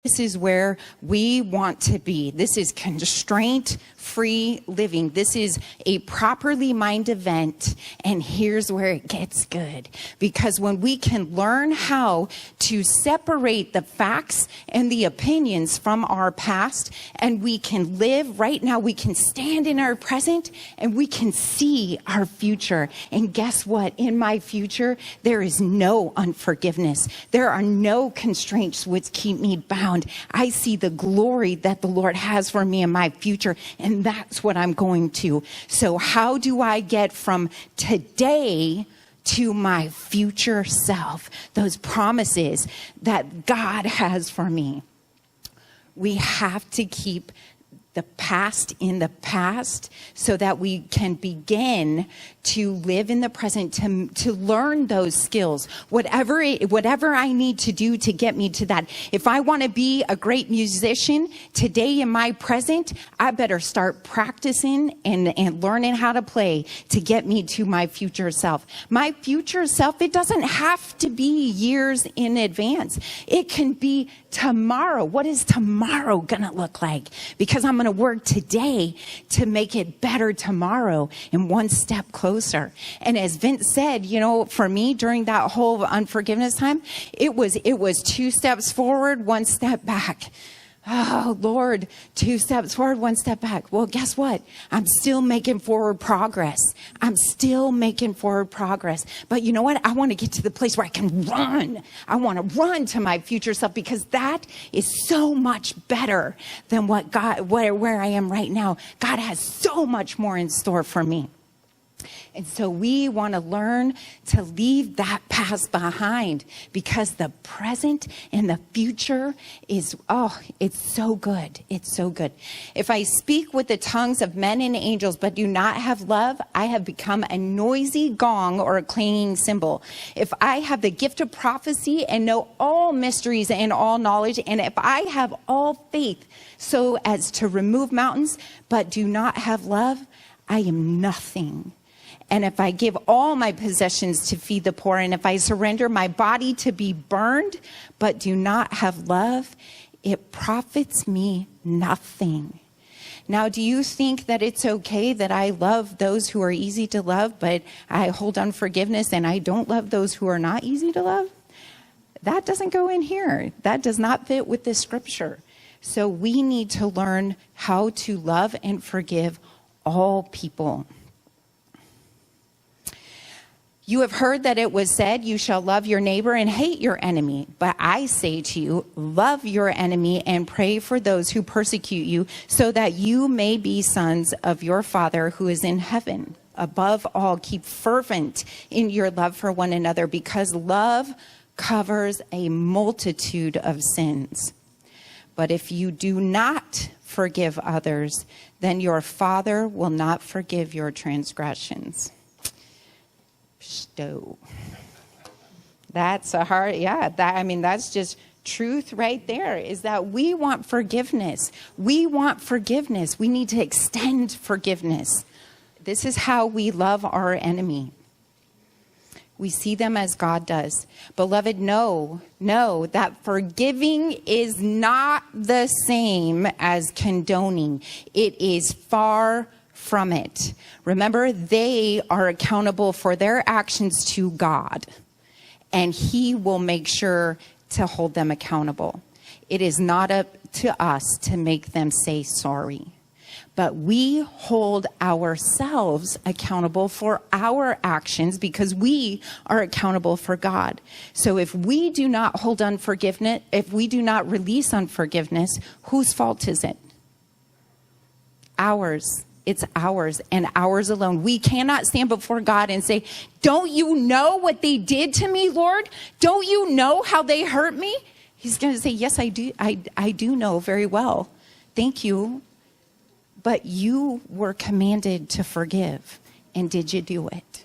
This is where we want to be. This is constraint-free living. This is a properly minded event. And here's where it gets good. Because when we can learn how to separate the facts and the opinions from our past, and we can live right now, we can stand in our present, and we can see our future. And guess what? In my future, there is no unforgiveness. There are no constraints which keep me bound. I see the glory that the Lord has for me in my future, and that's what I'm going to. So how do I get from today to my future self? Those promises that God has for me. We have to keep the past in the past so that we can begin to live in the present, to learn those skills, whatever I need to do to get me to that. If I want to be a great musician today in my present, I better start practicing and learning how to play to get me to my future self. My future self, it doesn't have to be years in advance. It can be tomorrow. What is tomorrow going to look like? Because I'm going to work today to make it better tomorrow and one step closer. And as Vince said, you know, for me during that whole unforgiveness time, it was 2 steps forward, 1 step back. Oh, Lord, 2 steps forward, 1 step back. Well, guess what? I'm still making forward progress. But you know what? I want to get to the place where I can run. I want to run to my future self, because that is so much better than where I am right now. God has so much more in store for me. And so we want to learn to leave that past behind, because the present and the future is, it's so good. It's so good. If I speak with the tongues of men and angels, but do not have love, I have become a noisy gong or a clanging cymbal. If I have the gift of prophecy and know all mysteries and all knowledge, and if I have all faith so as to remove mountains, but do not have love, I am nothing. And if I give all my possessions to feed the poor, and if I surrender my body to be burned, but do not have love, it profits me nothing. Now, do you think that it's okay that I love those who are easy to love, but I hold unforgiveness and I don't love those who are not easy to love? That doesn't go in here. That does not fit with this scripture. So we need to learn how to love and forgive all people. You have heard that it was said, you shall love your neighbor and hate your enemy. But I say to you, love your enemy and pray for those who persecute you, so that you may be sons of your Father who is in heaven. Above all, keep fervent in your love for one another, because love covers a multitude of sins. But if you do not forgive others, then your Father will not forgive your transgressions. That's a hard, that's just truth right there, is that we want forgiveness. We need to extend forgiveness. This is how we love our enemy. We see them as God does. Beloved, know that forgiving is not the same as condoning. It is far from it. Remember, they are accountable for their actions to God, and He will make sure to hold them accountable. It is not up to us to make them say sorry, but we hold ourselves accountable for our actions, because we are accountable for God. So if we do not hold unforgiveness, if we do not release unforgiveness, whose fault is it? Ours. It's ours and ours alone. We cannot stand before God and say, don't you know what they did to me, Lord? Don't you know how they hurt me? He's going to say, yes, I do. I do know very well. Thank you. But you were commanded to forgive. And did you do it?